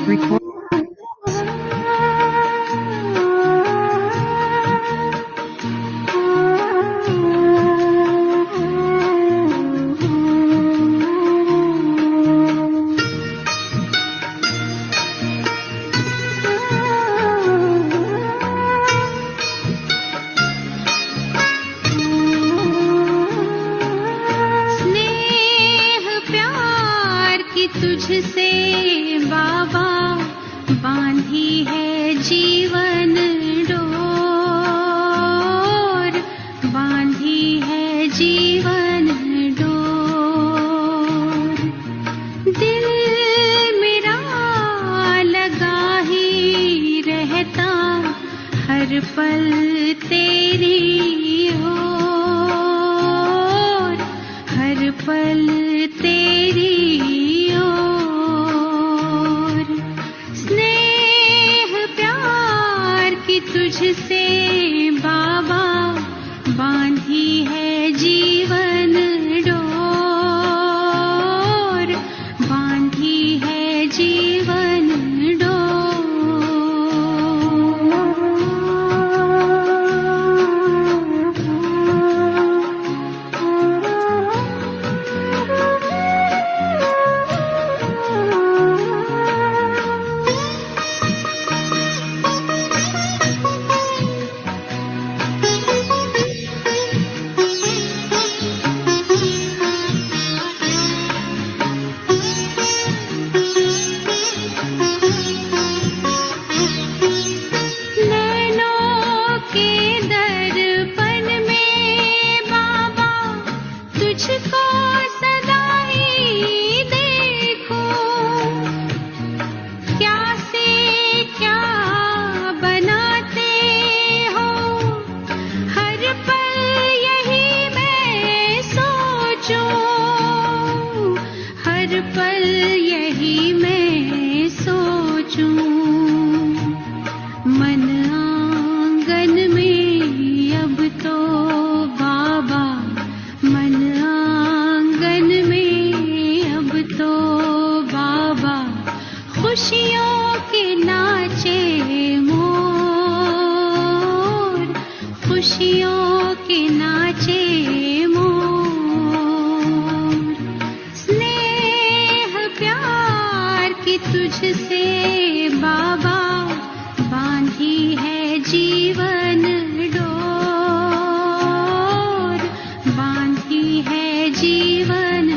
Record. तुझसे बाबा बांधी है जीवन डोर, बांधी है जीवन डोर। दिल मेरा लगा ही रहता हर पल तेरी ओर, हर पल तेरी तुझसे बाबा बांधी है जीवन डोर, बांधी है जीवन खुशियों के नाचे मोर, खुशियों के नाचे मोर। स्नेह प्यार की तुझसे बाबा बांधी है जीवन डोर, बांधी है जीवन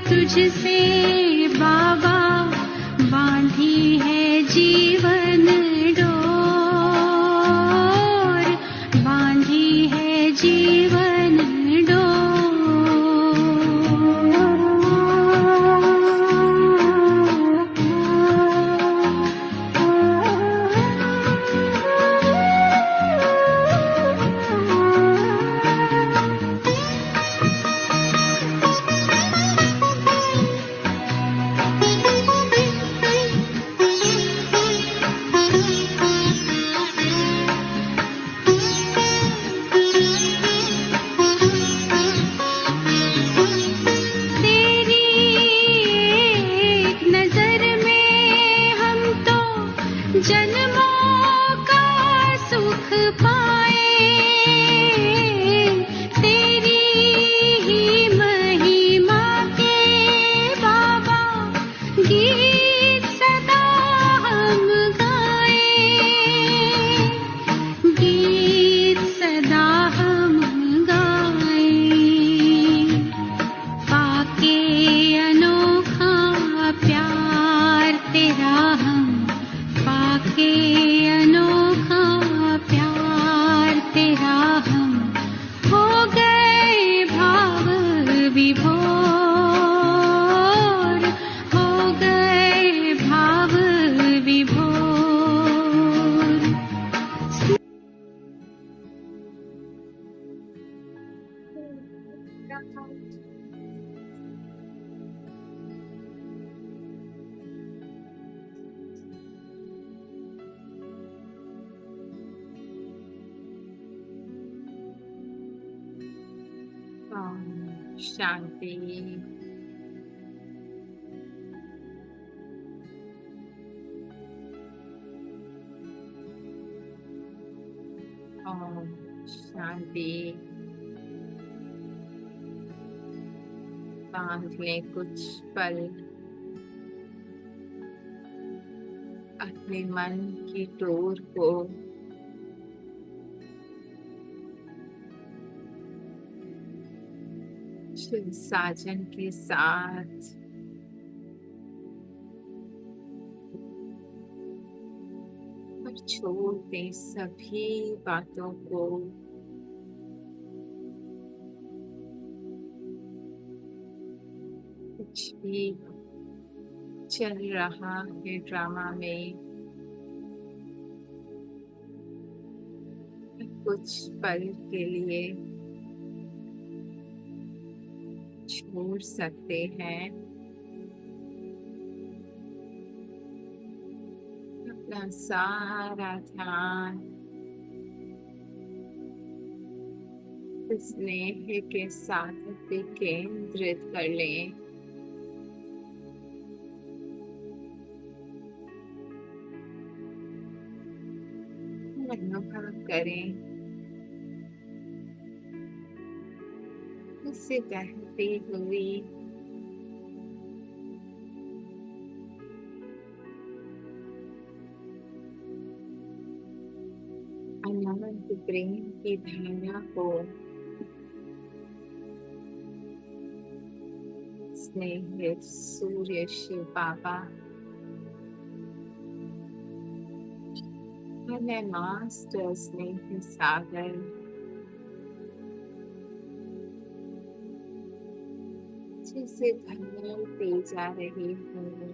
तुझसे बाबा बांधी है जीवन डोर, बांधी है जीवन जन्मों का सुख पाए तेरी ही महिमा के बाबा गीत सदा हम गाए गीत सदा हम गाए पाके अनोखा प्यार तेरा हम पाके अनोखा प्यार तेरा हम हो गए भाव विभोर हो गए भाव विभोर शांति। ओम शांति। बांध लें कुछ पल अपने मन की डोर को। शिव साजन के साथ और छोड़ दें सभी बातों को। कुछ भी चल रहा है ड्रामा में, कुछ पल के लिए छोड़ सकते हैं। अपना सारा ध्यान स्नेह के साथ पे केंद्रित कर लें। अनुभव करें उससे बहती हुई अनंत प्रेम की धारा को। स्नेह सूर्य शिव बाबा मैं मास्टर स्नेह सागर जिसे धरती जा रही हूँ।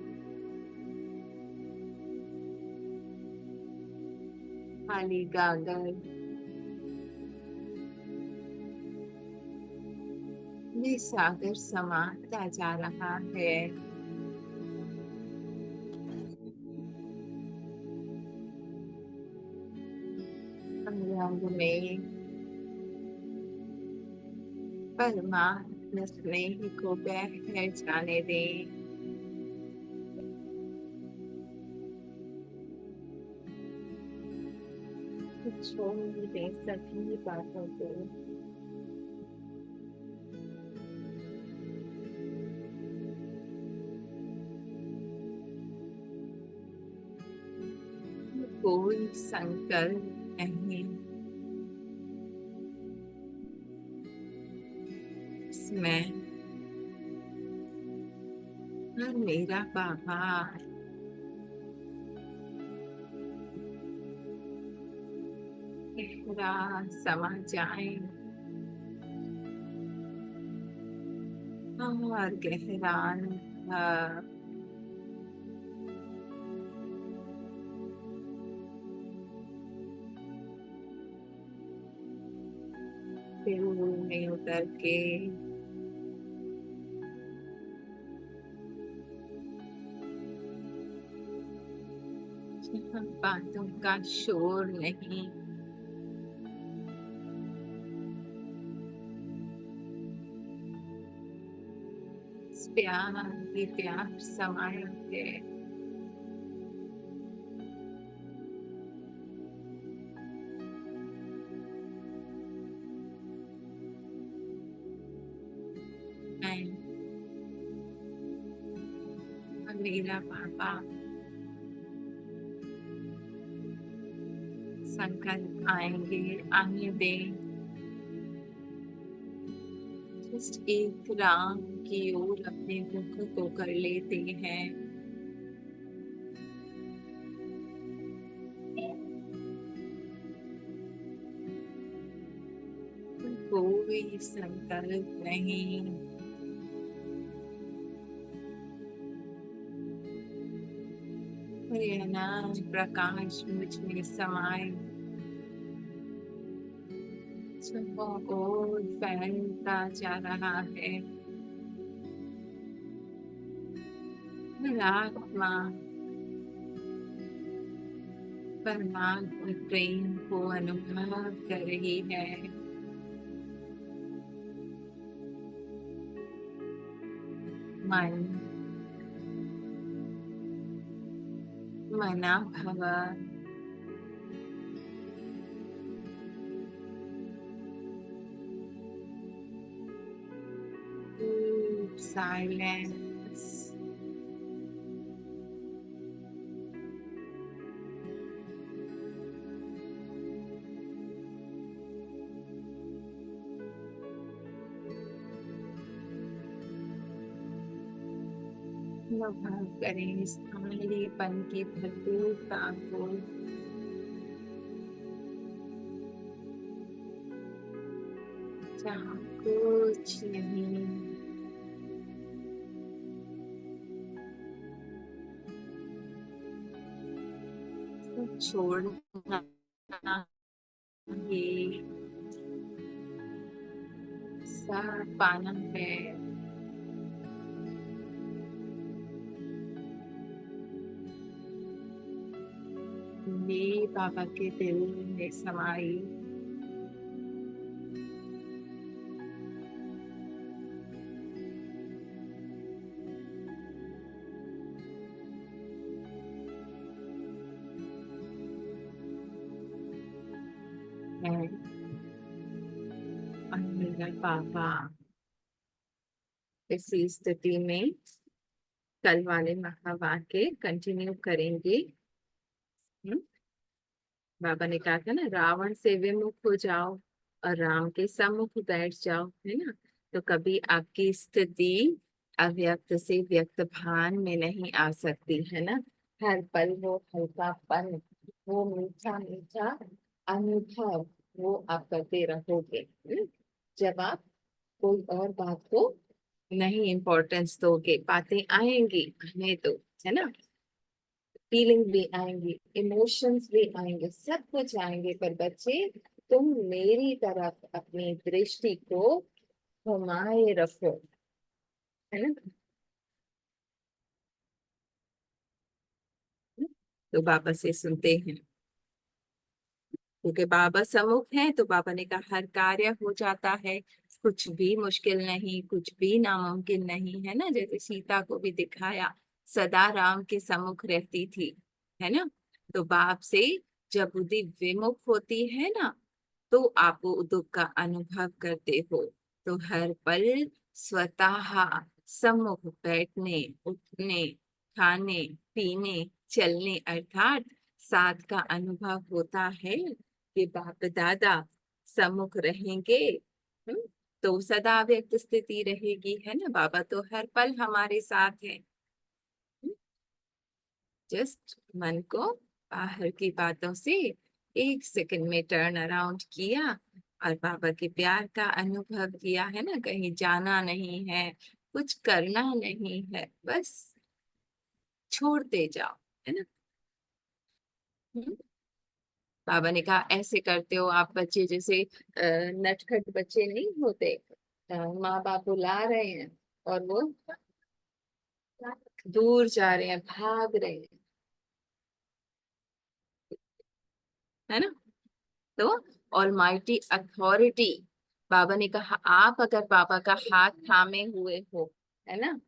खाली गागर ये सागर समाता जा रहा है। रंग में परमात्मा स्नेह को बह जाने दें। छोड़ दें सभी बातों को। कोई संकल्प नहीं, मैं और मेरा बाबा गहरा समा जाए और गहरा दिल में उतर के बातों का शोर नहीं, प्यार ही प्यार समाया है। मेरा पापा संकट आएंगे, आने दें। जस्ट एक राम की ओर अपने मुख को कर लेते हैं। कोई संकल्प नहीं, ये अनंत प्रकाश मुझ में समाये, सबों ओर फैलता जा रहा है। आत्मा परमात्मा प्रेम को अनुभव कर रही है। मन मना भव, साइलेंस, अनुभव करें इस खालीपन की भरपूरता को। जहाँ कुछ नहीं, सब छोड़ना, ये सब पाना है। ये बाबा के दिल में समाई, है और मेरा बाबा इसी स्थिति में कल वाले महावाक्य कंटिन्यू करेंगे। बाबा ने कहा था ना, रावण से विमुख हो जाओ और राम के सम्मुख बैठ जाओ, है ना। तो कभी आपकी स्थिति अव्यक्त से व्यक्त भान में नहीं आ सकती, है ना। हर पल वो हल्कापन, वो मीठा मीठा अनुभव वो आप करते रहोगे। जब आप कोई और बात को नहीं इम्पोर्टेंस दोगे, बातें आएंगी, हमें तो, है ना, फीलिंग भी आएंगी, इमोशंस भी आएंगे, सब कुछ आएंगे, पर बच्चे तुम मेरी तरफ अपनी दृष्टि को घुमाए रखो, है ना। तो बाबा से सुनते हैं, क्योंकि बाबा सम्मुख है तो बाबा ने कहा हर कार्य हो जाता है, कुछ भी मुश्किल नहीं, कुछ भी नामुमकिन नहीं, है ना। जैसे सीता को भी दिखाया, सदा राम के सम्मुख रहती थी, है ना। तो बाप से जब बुद्धि विमुख होती है ना, तो आप वो दुख का अनुभव करते हो। तो हर पल स्वतः सम्मुख बैठने, उठने, खाने, पीने, चलने, अर्थात साथ का अनुभव होता है कि बाप दादा सम्मुख रहेंगे। हम्म, तो सदा व्यक्त स्थिति रहेगी, है ना। बाबा तो हर पल हमारे साथ है। जस्ट मन को बाहर की बातों से एक सेकंड में टर्न अराउंड किया और बाबा के प्यार का अनुभव किया, है ना। कहीं जाना नहीं है, कुछ करना नहीं है, बस छोड़ते जाओ, है ना। हम्म, बाबा ने कहा ऐसे करते हो आप बच्चे, जैसे नटखट बच्चे नहीं होते, माँ बाप बुला रहे हैं और वो दूर जा रहे हैं, भाग रहे हैं, है ना। तो ऑलमाइटी अथॉरिटी, बाबा ने कहा आप अगर बाबा का हाथ थामे हुए हो, है ना,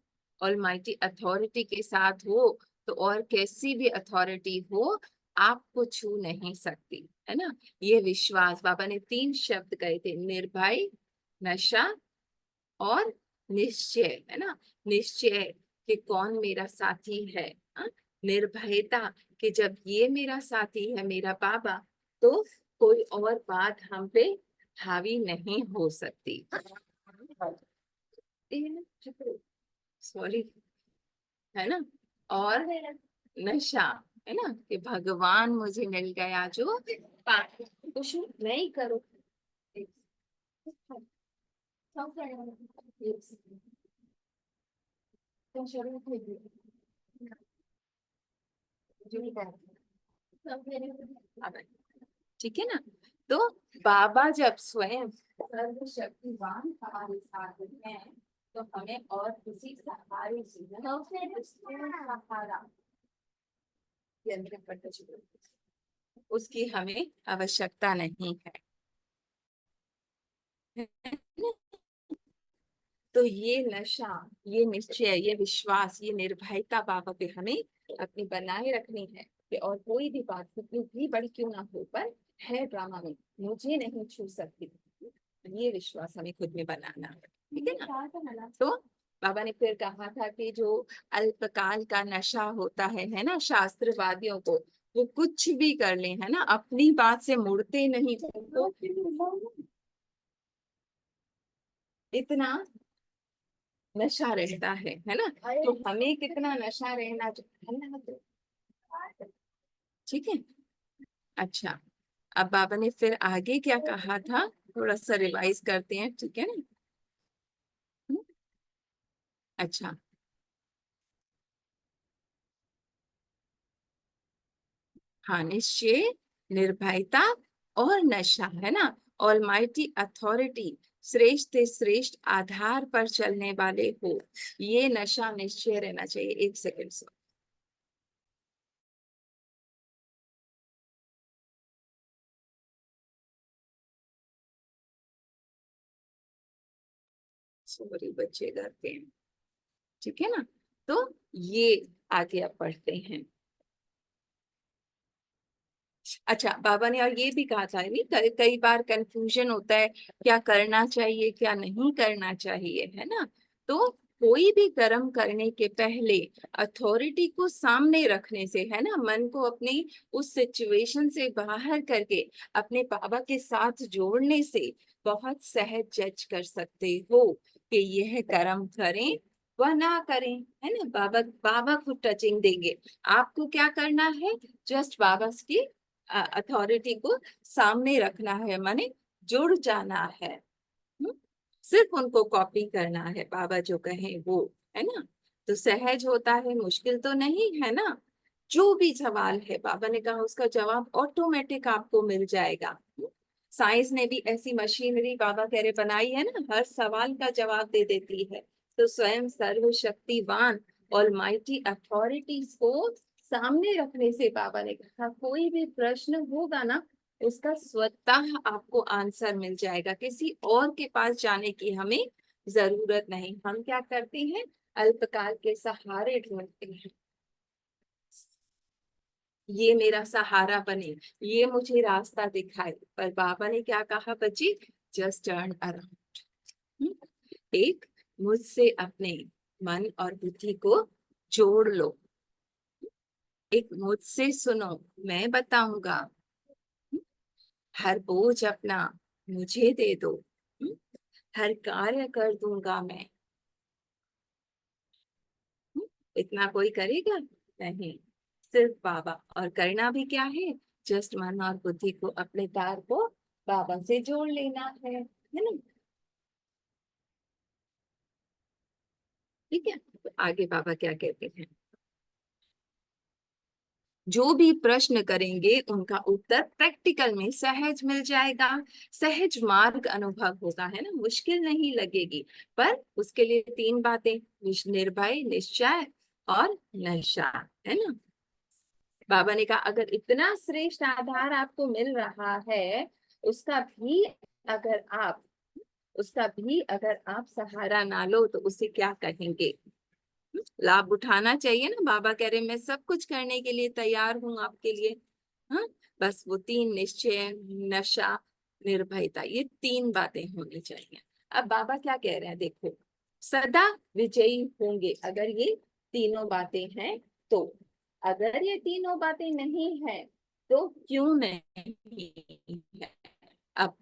ऑलमाइटी अथॉरिटी के साथ हो, तो और कैसी भी अथॉरिटी हो आपको छू नहीं सकती, है ना। ये विश्वास, बाबा ने 3 शब्द कहे थे, निर्भय, नशा और निश्चय, है ना। निश्चय कि कौन मेरा साथी है। हाँ? निर्भयता कि जब ये मेरा साथी है मेरा बाबा, तो कोई और बात हम पे हावी नहीं हो सकती। सॉरी, है ना। और नशा, है ना, कि भगवान मुझे मिल गया जो कुछ नहीं करो। ठीक है ना। तो बाबा जब स्वयं सर्वशक्तिवान हमारे साथ हैं, तो हमें और किसी सहारे से सहारा यंत्र पर उसकी हमें आवश्यकता नहीं है। तो ये नशा, ये निश्चय, ये विश्वास, ये निर्भयता बाबा पे हमें अपनी बनाए रखनी है कि और कोई भी बात कितनी भी बड़ी क्यों ना हो, पर है ड्रामा में, मुझे नहीं छू सकती। ये विश्वास हमें खुद में बनाना है। ठीक है ना। तो बाबा ने फिर कहा था कि जो अल्पकाल का नशा होता है ना, शास्त्रवादियों को, वो कुछ भी कर ले, है ना, अपनी बात से मुड़ते नहीं, उनको इतना नशा रहता है ना। तो हमें कितना नशा रहना चाहिए। ठीक है। अच्छा, अब बाबा ने फिर आगे क्या कहा था, थोड़ा सा रिवाइज करते हैं, ठीक है ना। अच्छा, हाँ, निश्चय, निर्भयता और नशा, है ना। ऑलमाइटी अथॉरिटी, श्रेष्ठ से श्रेष्ठ आधार पर चलने वाले हो, ये नशा निश्चय रहना चाहिए। एक सेकंड से, सॉरी बच्चे करते हैं, ठीक है ना। तो ये आगे अब पढ़ते हैं। अच्छा, बाबा ने और ये भी कहा था, नहीं, कई बार कंफ्यूजन होता है, क्या करना चाहिए क्या नहीं करना चाहिए, है ना। तो कोई भी कर्म करने के पहले अथॉरिटी को सामने रखने से, है ना, मन को अपनी उस सिचुएशन से बाहर करके अपने बाबा के साथ जोड़ने से बहुत सहज जज कर सकते हो कि यह कर्म करें व ना करें, है ना। बाबा बाबा खुद टचिंग देंगे, आपको क्या करना है, जस्ट बाबा की अथॉरिटी को सामने रखना है, माने जुड़ जाना है। हम्म? सिर्फ उनको कॉपी करना है, बाबा जो कहें वो, है ना। तो सहज होता है, मुश्किल तो नहीं है ना। जो भी सवाल है बाबा ने कहा उसका जवाब ऑटोमेटिक आपको मिल जाएगा। साइंस ने भी ऐसी मशीनरी बाबा कह रहे बनाई है ना, हर सवाल का जवाब दे देती है। तो स्वयं सर्वशक्तिवान ऑलमाइटी अथॉरिटीज को सामने रखने से बाबा ने कहा कोई भी प्रश्न होगा ना, उसका स्वतः आपको आंसर मिल जाएगा, किसी और के पास जाने की हमें जरूरत नहीं। हम क्या करते हैं, अल्पकाल के सहारे ढूंढते हैं, ये मेरा सहारा बने, ये मुझे रास्ता दिखाए। पर बाबा ने क्या कहा बच्ची, जस्ट टर्न अराउंड, एक मुझसे अपने मन और बुद्धि को जोड़ लो, एक मुझसे सुनो, मैं बताऊंगा, हर बोझ अपना मुझे दे दो, हर कार्य कर दूंगा मैं। इतना कोई करेगा नहीं, सिर्फ बाबा। और करना भी क्या है, जस्ट मन और बुद्धि को, अपने तार को बाबा से जोड़ लेना है ना। ठीक है। तो आगे बाबा क्या कहते हैं, जो भी प्रश्न करेंगे उनका उत्तर प्रैक्टिकल में सहज मिल जाएगा, सहज मार्ग अनुभव होगा, है ना, मुश्किल नहीं लगेगी। पर उसके लिए तीन बातें, निर्भय, निश्चय और नशा, है ना। बाबा ने कहा अगर इतना श्रेष्ठ आधार आपको मिल रहा है, उसका भी अगर आप उसका भी अगर आप सहारा ना लो तो उसे क्या कहेंगे। लाभ उठाना चाहिए ना, बाबा कह रहे मैं सब कुछ करने के लिए तैयार हूं आपके लिए। हाँ, बस वो तीन, निश्चय, नशा, निर्भयता, ये तीन बातें होनी चाहिए। अब बाबा क्या कह रहे हैं देखो, सदा विजयी होंगे अगर ये तीनों बातें हैं तो, अगर ये तीनों बातें नहीं है तो क्यों नहीं है। अब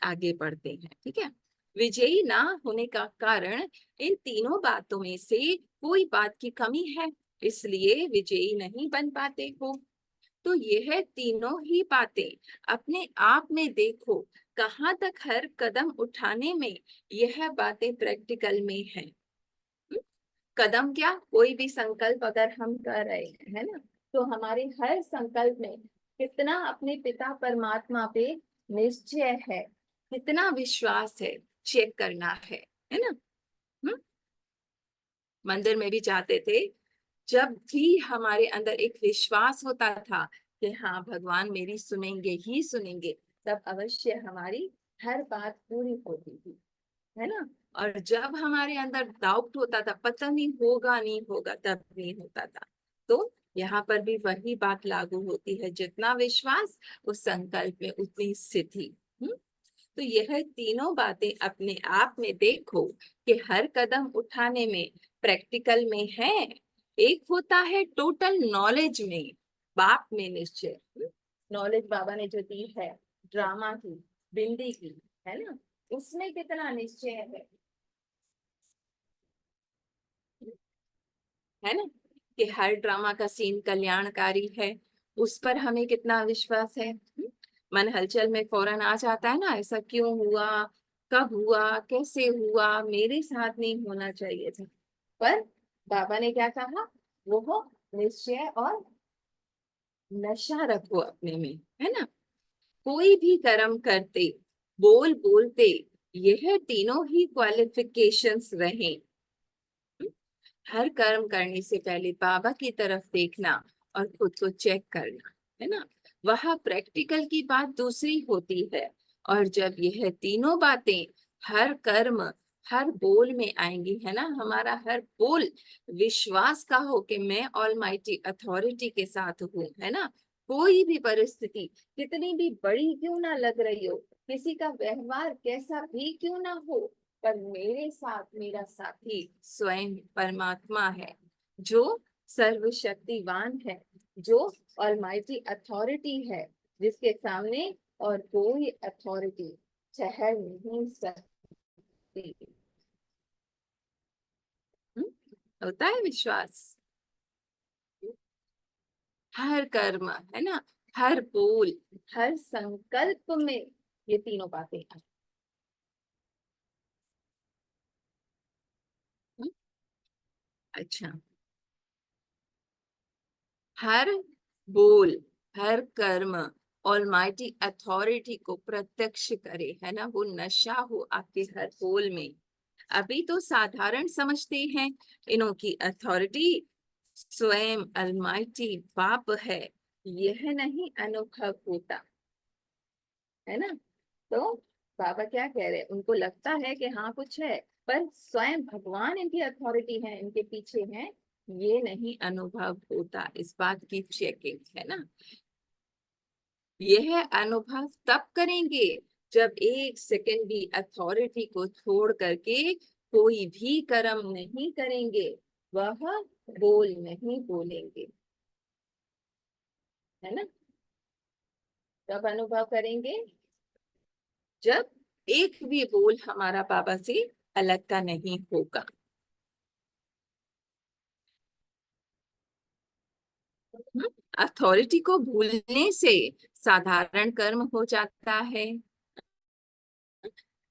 आगे बढ़ते हैं, ठीक है। विजयी ना होने का कारण, इन तीनों बातों में से कोई बात की कमी है, इसलिए विजयी नहीं बन पाते हो। तो यह तीनों ही बातें अपने आप में देखो, कहाँ तक हर कदम उठाने में यह बातें प्रैक्टिकल में है। कदम क्या, कोई भी संकल्प अगर हम कर रहे हैं, है ना, तो हमारे हर संकल्प में कितना अपने पिता परमात्मा पे निश्चय है, कितना विश्वास है, चेक करना है ना। हम्म? मंदिर में भी जाते थे, जब भी हमारे अंदर एक विश्वास होता था कि हाँ भगवान मेरी सुनेंगे ही सुनेंगे, तब अवश्य हमारी हर बात पूरी होती थी, है ना। और जब हमारे अंदर डाउट होता था, पता नहीं होगा नहीं होगा, तब नहीं होता था। तो यहाँ पर भी वही बात लागू होती है, जितना विश्वास उस संकल्प में उतनी स्थिति। तो यह तीनों बातें अपने आप में देखो कि हर कदम उठाने में प्रैक्टिकल में है। एक होता है टोटल नॉलेज में, बाप में निश्चय, नॉलेज बाबा ने जो दी है ड्रामा की, बिंदी की, है ना, उसमें कितना निश्चय है ना, कि हर ड्रामा का सीन कल्याणकारी है, उस पर हमें कितना विश्वास है। मन हलचल में फौरन आ जाता है ना, ऐसा क्यों हुआ, कब हुआ, कैसे हुआ, मेरे साथ नहीं होना चाहिए था। पर बाबा ने क्या कहा, वो हो निश्चय और नशा रखो अपने में, है ना। कोई भी कर्म करते, बोल बोलते, यह तीनों ही क्वालिफिकेशंस रहें। हर कर्म करने से पहले बाबा की तरफ देखना और खुद को चेक करना, है ना। वह प्रैक्टिकल की बात दूसरी होती है। और जब यह तीनों बातें हर कर्म, हर बोल में आएंगी, है ना, हमारा हर बोल विश्वास का हो कि मैं ऑलमाइटी अथॉरिटी के साथ हूँ, है ना। कोई भी परिस्थिति कितनी भी बड़ी क्यों ना लग रही हो, किसी का व्यवहार कैसा भी क्यों ना हो, पर मेरे साथ मेरा साथी स्वयं परमात्मा है, जो सर्वशक्तिवान है, जो ऑलमाइटी अथॉरिटी है, जिसके सामने और कोई अथॉरिटी ठहर नहीं सकती। हम्म? होता है विश्वास, हर कर्म, है ना, हर बोल, हर संकल्प में ये तीनों बातें हैं। अच्छा, हर बोल, हर कर्म ऑलमाइटी अथॉरिटी को प्रत्यक्ष करे, है ना, वो नशा हो आपके हर बोल में। अभी तो साधारण समझते हैं, इनों की अथॉरिटी स्वयं अलमाइटी बाप है, यह नहीं अनुभव होता, है ना। तो बाबा क्या कह रहे हैं, उनको लगता है कि हाँ कुछ है, पर स्वयं भगवान इनकी अथॉरिटी है, इनके पीछे है, ये नहीं अनुभव होता। इस बात की चेकिंग, है ना। यह अनुभव तब करेंगे जब एक सेकंड भी अथॉरिटी को छोड़ करके कोई भी कर्म नहीं करेंगे, वह बोल नहीं बोलेंगे, है ना। तब अनुभव करेंगे जब एक भी बोल हमारा बाबा से अलग का नहीं होगा। अथॉरिटी को भूलने से साधारण कर्म हो जाता है,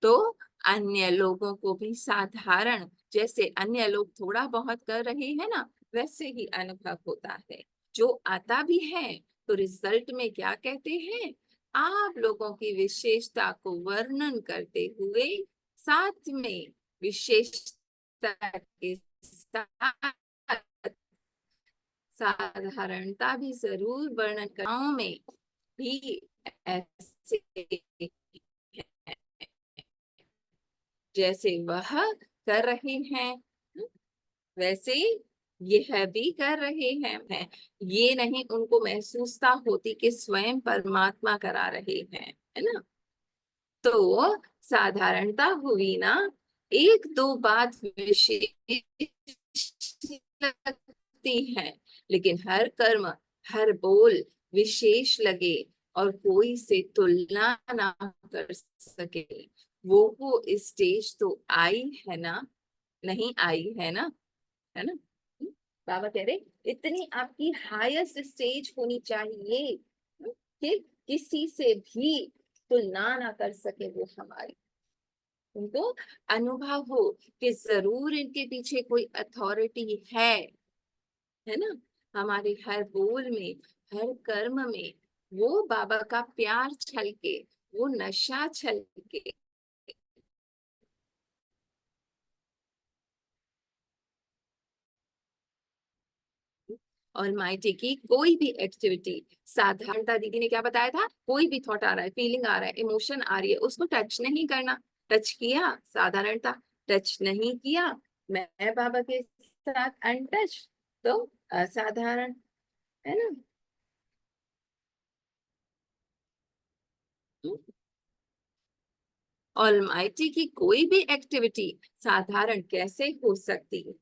तो अन्य लोगों को भी साधारण, जैसे अन्य लोग थोड़ा बहुत कर रहे हैं ना, वैसे ही अनुभव होता है। जो आता भी है तो रिजल्ट में क्या कहते हैं, आप लोगों की विशेषता को वर्णन करते हुए साथ में विशेषता के साथ साधारणता भी जरूर वर्णन कराओ में भी ऐसे जैसे वह कर रहे हैं, वैसे यह भी कर रहे हैं। ये नहीं उनको महसूसता होती कि स्वयं परमात्मा करा रहे हैं, है ना। तो साधारणता हुई ना, एक दो बात विशेष सकती हैं, लेकिन हर कर्म, हर बोल विशेष लगे और कोई से तुलना ना कर सके, वो स्टेज तो आई है ना, नहीं आई है ना, है ना। बाबा कह रहे इतनी आपकी हाईएस्ट स्टेज होनी चाहिए कि किसी से भी तुलना ना कर सके वो हमारी। उनको अनुभव हो कि जरूर इनके पीछे कोई अथॉरिटी है ना, हमारे हर बोल में, हर कर्म में वो बाबा का प्यार छलके, वो नशा छलके। ऑलमाइटी की कोई भी एक्टिविटी, साधारणता, दीदी ने क्या बताया था, कोई भी थॉट आ रहा है, फीलिंग आ रहा है, इमोशन आ रही है, उसको टच नहीं करना। टच किया साधारणता, टच नहीं किया मैं बाबा के साथ अनटच, तो असाधारण, है ना। ऑलमाइटी की कोई भी एक्टिविटी साधारण कैसे हो सकती है।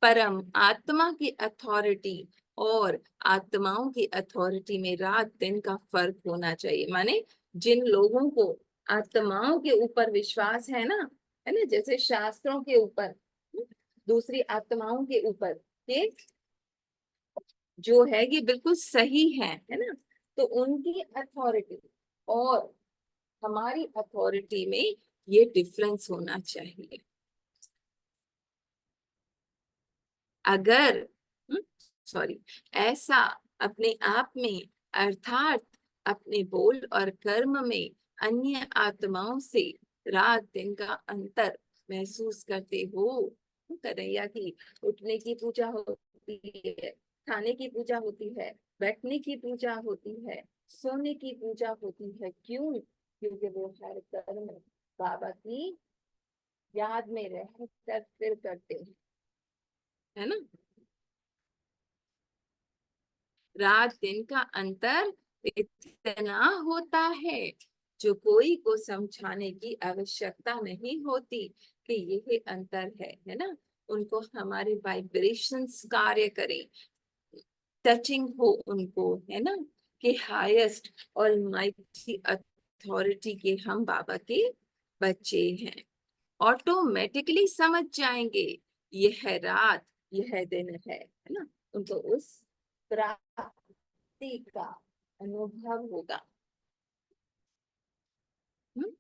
परम आत्मा की अथॉरिटी और आत्माओं की अथॉरिटी में रात दिन का फर्क होना चाहिए। माने जिन लोगों को आत्माओं के ऊपर विश्वास है ना, जैसे शास्त्रों के ऊपर, दूसरी आत्माओं के ऊपर, ये जो है ये बिल्कुल सही है ना, तो उनकी अथॉरिटी और हमारी अथॉरिटी में ये डिफरेंस होना चाहिए। अगर सॉरी, ऐसा अपने आप में, अर्थात अपने बोल और कर्म में अन्य आत्माओं से रात दिन का अंतर महसूस करते हो। कन्हैया की उठने की पूजा होती है, खाने की पूजा होती है, बैठने की पूजा होती है, सोने की पूजा होती है, क्यों? क्योंकि वो हर कर्म बाबा की याद में रह कर फिर करते हैं, है ना। रात दिन का अंतर इतना होता है जो कोई को समझाने की आवश्यकता नहीं होती कि यही अंतर है ना। उनको हमारे वाइब्रेशंस कार्य करें, टचिंग हो उनको, है ना, कि हाईएस्ट और माइटी अथॉरिटी के हम बाबा के बच्चे हैं। ऑटोमेटिकली समझ जाएंगे यह रात, यह दिन है ना। उनको उस प्राप्ति का अनुभव होगा। हम्म?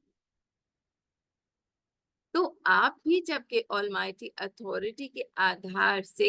तो आप भी जबकि ऑलमाइटी अथॉरिटी के आधार से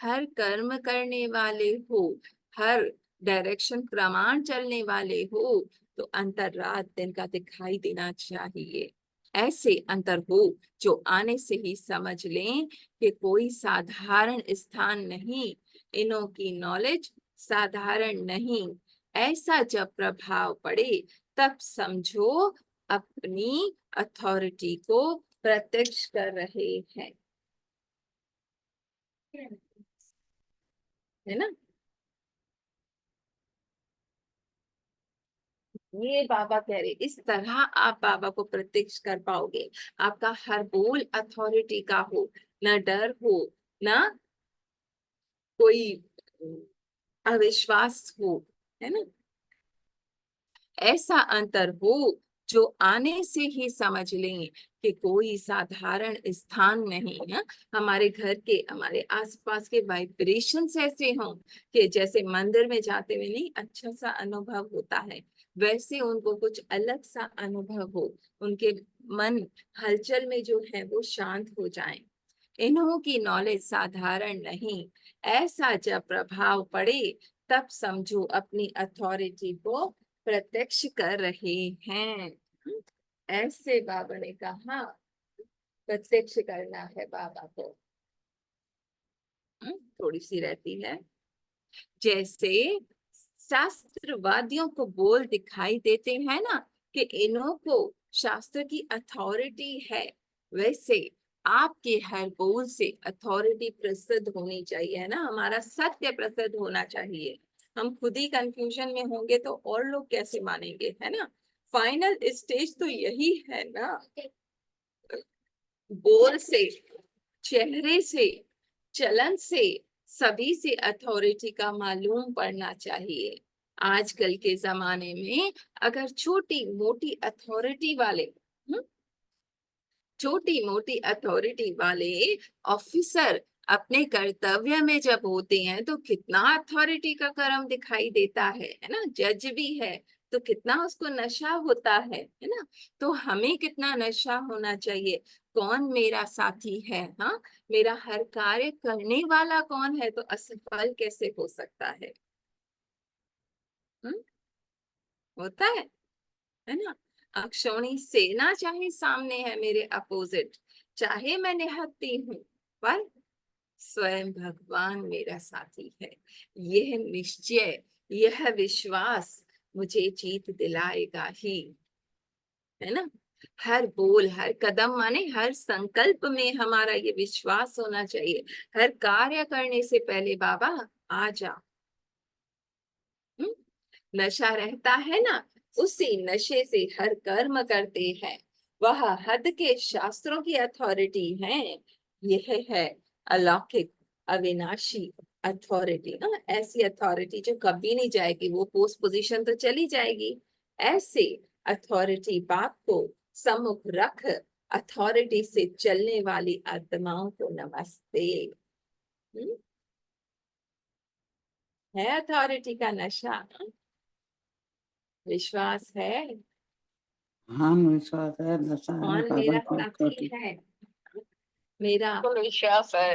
हर कर्म करने वाले हो, हर डायरेक्शन प्रमाण चलने वाले हो, तो अंतर रात दिन का दिखाई देना चाहिए। ऐसे अंतर हो जो आने से ही समझ लें कि कोई साधारण स्थान नहीं, इनों की नॉलेज साधारण नहीं। ऐसा जब प्रभाव पड़े तब समझो अपनी अथॉरिटी को प्रत्यक्ष कर रहे हैं, है ना। ये बाबा कह रहे इस तरह आप बाबा को प्रत्यक्ष कर पाओगे। आपका हर बोल अथॉरिटी का हो, ना डर हो, ना कोई अविश्वास हो, है ना। ऐसा अंतर हो जो आने से ही समझ लें कि कोई साधारण स्थान नहीं है। हमारे घर के, हमारे आसपास के वाइब्रेशंस ऐसे हों कि जैसे मंदिर में जाते हुए नहीं अच्छा सा अनुभव होता है, वैसे उनको कुछ अलग सा अनुभव हो, उनके मन हलचल में जो है वो शांत हो जाए। इन्हों की नॉलेज साधारण नहीं। ऐसा जब प्रभाव पड़े तब समझो अपनी अथॉरिटी को प्रत्यक्ष कर रहे हैं। ऐसे बाबा ने कहा प्रत्यक्ष करना है बाबा को। थोड़ी सी रहती है, जैसे शास्त्रवादियों को बोल दिखाई देते हैं ना कि इन्हों को शास्त्र की अथॉरिटी है, वैसे आपके हर बोल से अथॉरिटी प्रसिद्ध होनी चाहिए, है ना। हमारा सत्य प्रसिद्ध होना चाहिए। हम खुद ही कंफ्यूजन में होंगे तो और लोग कैसे मानेंगे, है ना। फाइनल स्टेज तो यही है ना, बोल से, चेहरे से, चलन से सभी से अथॉरिटी का मालूम पड़ना चाहिए। आजकल के जमाने में अगर छोटी मोटी अथॉरिटी वाले, छोटी मोटी अथॉरिटी वाले ऑफिसर अपने कर्तव्य में जब होते हैं तो कितना अथॉरिटी का कर्म दिखाई देता है ना। जज भी है तो कितना उसको नशा होता है ना। तो हमें कितना नशा होना चाहिए, कौन मेरा साथी है, हाँ, मेरा हर कार्य करने वाला कौन है तो असफल कैसे हो सकता है। हम्म, होता है ना। अक्षौणी सेना चाहे सामने है मेरे अपोजिट, चाहे मैं निहत्ती हूँ, पर स्वयं भगवान मेरा साथी है। यह निश्चय, यह विश्वास मुझे जीत दिलाएगा ही, है ना। हर बोल हर कदम माने हर संकल्प में हमारा ये विश्वास होना चाहिए। हर कार्य करने से पहले बाबा आ जा। हम्म? नशा रहता है ना, उसी नशे से हर कर्म करते हैं। वह हद के शास्त्रों की अथॉरिटी है। यह है अलौकिक अविनाशी अथॉरिटी ना। ऐसी अथॉरिटी जो कभी नहीं जाएगी, वो पोस्ट पोजीशन तो चली जाएगी। ऐसे अथॉरिटी बाप को सम्मुख रख अथॉरिटी से चलने वाली आत्माओं को नमस्ते। हम्म? है अथॉरिटी का नशा, विश्वास है, हाँ विश्वास है, नशा है कौन बाबा मेरा की साथी अथॉरिटी। है, मेरा बिल्कुल विश्वास है,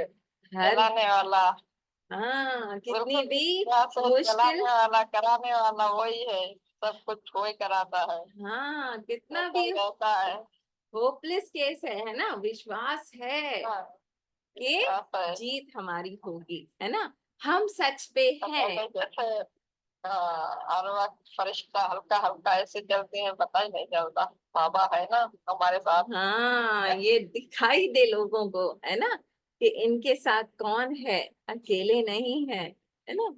हर, चलाने वाला। हाँ, कितनी बिल्कुल भी विश्वास है, चलाने मुश्किल, वाला कराने वाला वही है। सब कुछ वही कराता है, हाँ, कितना ऐसा भी ही रहता है। होपलेस केस है ना, विश्वास है हाँ, कि विश्वास है। जीत हमारी होगी, है ना। हम सच पे तो हैं। पहले जैसे हर वक्त फरिश्ता हल्का हल्का ऐसे चलते हैं, पता ही नहीं चलता। बाबा है ना हमारे साथ। हाँ, ये दिखाई दे लोगों को, है ना, कि इनके साथ कौन है, अकेले नहीं है ना।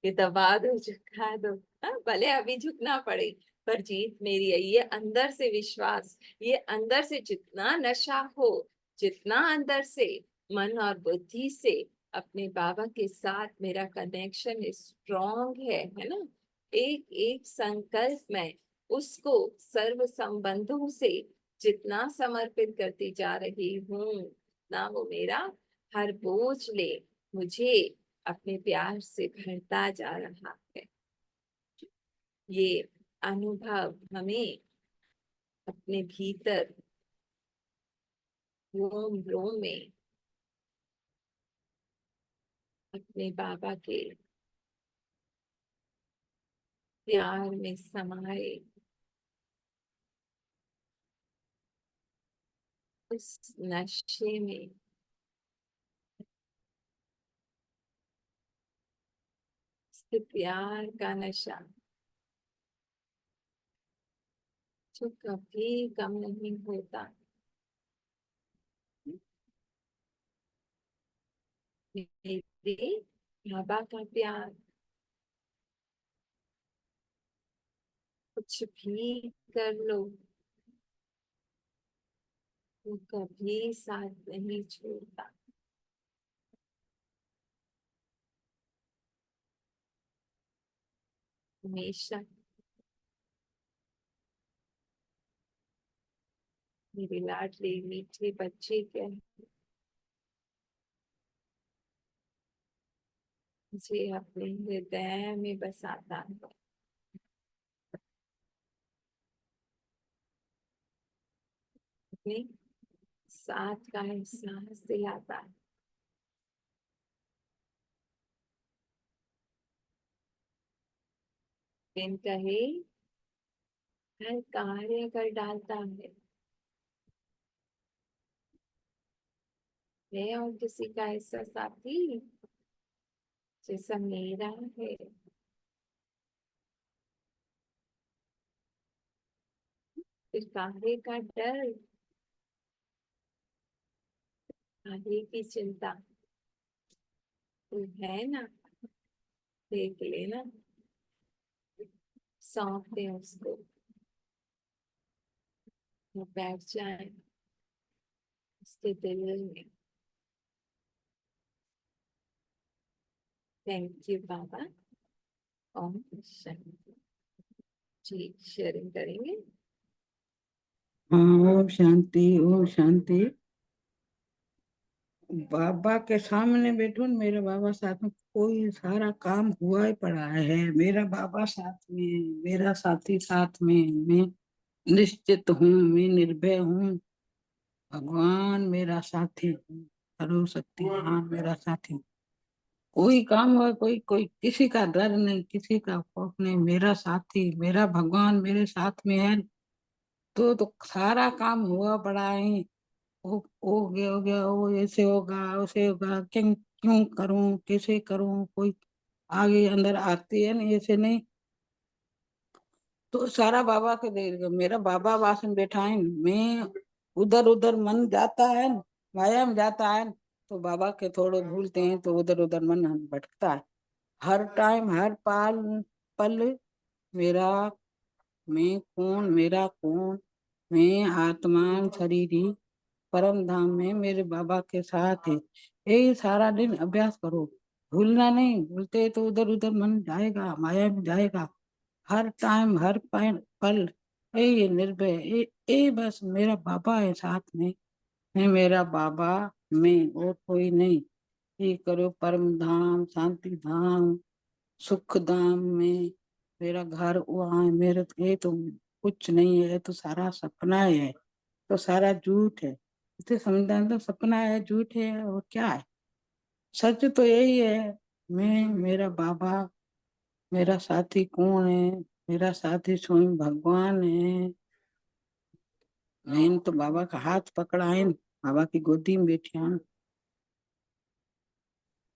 कि दबा दो झुका दो, हाँ, भले अभी झुकना पड़े, पर जीत मेरी है। ये अंदर से विश्वास, ये अंदर से जितना नशा हो, जितना अंदर से मन और बुद्धि से अपने बाबा के साथ मेरा कनेक्शन स्ट्रॉन्ग है ना। एक एक संकल्प में उसको सर्व संबंधों से जितना समर्पित करती जा रही हूँ, ना वो मेरा हर बोझ ले मुझे अपने प्यार से भरता जा रहा है। ये अनुभव हमें अपने भीतर रोम रोम में अपने बाबा के प्यार में समाए, उस नशे में उसके प्यार का नशा जो कभी कम नहीं होता। मेरे बाबा का प्यार कुछ भी कर लो, वो कभी साथ नहीं छोड़ता। हमेशा मेरे लाडले मीठे बच्चे के मुझे अपने हृदय में बसाता है, अपने साथ का एहसास दिलाता है। बिन कहे हर कार्य कर डालता है। मैं और किसी का ऐसा साथी जैसा मेरा है, फिर काहे का डर, काहे की चिंता, तू है ना, देख लेना, सौंप दे उसको, वो बैठ जाए उसके दिल में, थैंक यू बाबा। ओम शांति। जी शेयरिंग करेंगे। हाँ, ओम शांति, ओम शांति। बाबा के सामने बैठो न, मेरे बाबा साथ में कोई सारा काम हुआ ही पड़ा है। मेरा बाबा साथ में, मेरा साथी साथ में, मैं निश्चित हूँ, मैं निर्भय हूँ। भगवान मेरा साथी हूँ, सर्वशक्तिमान मेरा साथी। कोई काम हो, कोई कोई किसी का डर नहीं, किसी का खौफ नहीं। मेरा साथी, मेरा भगवान मेरे साथ में है, तो सारा काम हुआ पड़ा है। हो गया, वो ऐसे होगा, वैसे होगा, क्यों क्यों करूं, कैसे करूं, कोई आगे अंदर आती है नहीं, ऐसे नहीं। तो सारा बाबा के दे देगा। मेरा बाबा पास में बैठा है, मैं उधर उधर मन जाता है, माया में जाता है, तो बाबा के थोड़े भूलते हैं तो उधर उधर मन भटकता है। हर टाइम, हर पल मेरा, मैं कौन, मेरा कौन, मैं आत्मा शरीर ही परम धाम में मेरे बाबा के साथ है। यही सारा दिन अभ्यास करो, भूलना नहीं। भूलते तो उधर उधर मन जाएगा, माया में जाएगा। हर टाइम, हर पल ये निर्भय, ये बस मेरा बाबा है साथ में। मैं, मेरा बाबा, मैं, और कोई नहीं। ये करो परम धाम, शांति धाम, सुख धाम में मेरा घर वहाँ है। मेरे ये तो कुछ नहीं है, ये तो सारा सपना है, तो सारा झूठ है। इसे समझना है, तो सपना है, झूठ है, और क्या है? सच तो यही है। मैं, मेरा बाबा, मेरा साथी कौन है? मेरा साथी स्वयं भगवान है। मैंने तो बाबा का हाथ पकड़ा है, बाबा की गोदी में बैठी हूँ।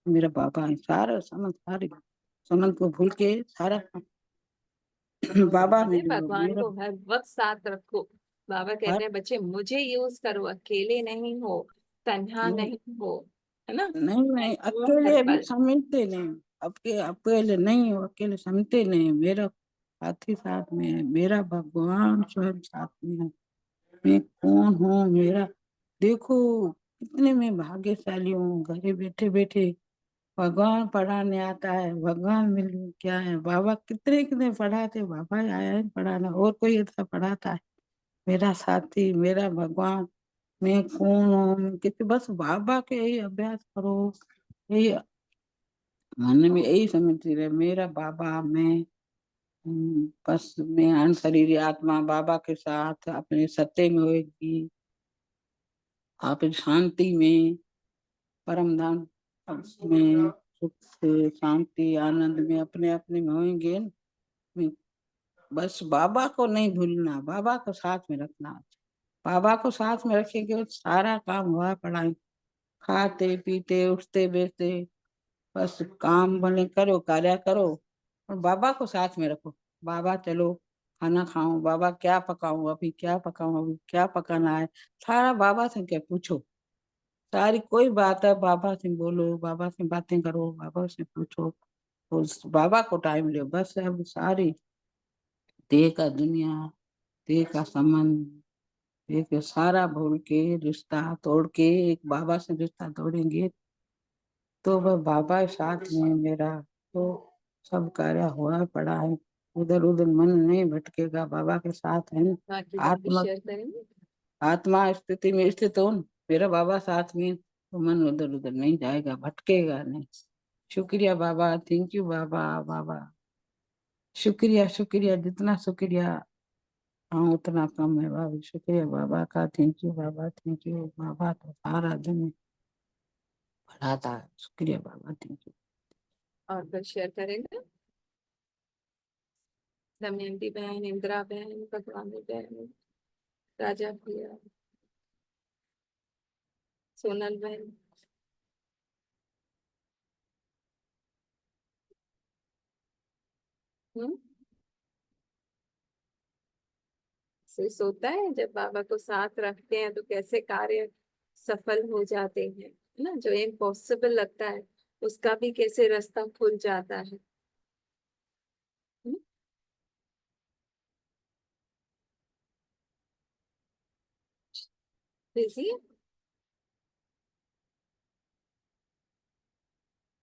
मेरा बाबा है। सारा समझ, सारे समझ को भूल के सारा बाबा में अरे जुड़ो। भगवान मेरा को हर वक्त साथ रखो। बाबा हर कहते हैं बच्चे मुझे यूज करो, अकेले नहीं हो, तन्हा नहीं, नहीं हो, है ना। नहीं, वो हर अकेले भी पल। समझते नहीं। अकेले नहीं हो, अकेले समझते नहीं। मेरा साथी साथ में है, मेरा भगवान स्वयं साथ में है। मैं कौन हूँ, मेरा देखो कितने मैं भाग्यशाली हूँ। घरे बैठे बैठे भगवान पढ़ाने आता है, भगवान मिल क्या है। बाबा कितने कितने पढ़ाते, बाबा ही आया है पढ़ाना, और कोई ऐसा पढ़ाता है? मेरा साथी, मेरा भगवान, मैं कौन हूँ, कितने बस बाबा के यही अभ्यास करो। यही मन में यही समझती रहे, मेरा बाबा, मैं बस मैं अनशरीरी आत्मा बाबा के साथ अपने सत्य में होगी। आप शांति में, परम धाम में, सुख से, शांति आनंद में अपने अपने में होंगे। मैं बस बाबा को नहीं भूलना, बाबा को साथ में रखना। बाबा को साथ में रखेंगे तो सारा काम हुआ पड़ा है। खाते पीते उठते बैठते बस काम बने करो, कार्य करो, और बाबा को साथ में रखो। बाबा चलो खाना खाऊं, बाबा क्या पकाऊं, अभी क्या पकाऊं, अभी क्या पकाना है, सारा बाबा से क्या पूछो। सारी कोई बात है बाबा से बोलो, बाबा से बातें करो, बाबा से पूछो। उस बाबा को टाइम लो। बस अब सारी देह का दुनिया, देह का संबंध, एक सारा भूल के रिश्ता तोड़ के एक बाबा से रिश्ता तोड़ेंगे तो वह बाबा साथ में मेरा, तो सब कार्य हुआ पड़ा है। उधर उधर मन नहीं भटकेगा, बाबा के साथ है न। बाकी लोग भी आत्मा, शेयर करेंगे। आत्मा स्थिति में स्थित हो न, मेरा बाबा साथ में, तो मन उधर उधर नहीं जाएगा, भटकेगा नहीं। शुक्रिया बाबा, थैंक यू बाबा। बाबा शुक्रिया, शुक्रिया, जितना शुक्रिया हाँ उतना कम है बाबा। शुक्रिया बाबा का, थैंक यू बाबा, थैंक यू बाबा। तो सारा दिन बढ़ाता है। शुक्रिया बाबा, थैंक यू। और फिर शेयर करेंगे। दमयंती बहन, इंदिरा बहन, भगवानी बहन, राजा भैया, सोनल बहन। हम्म। सोता है जब बाबा को साथ रखते हैं तो कैसे कार्य सफल हो जाते हैं, है ना। जो इम्पॉसिबल लगता है उसका भी कैसे रास्ता खुल जाता है। बिजी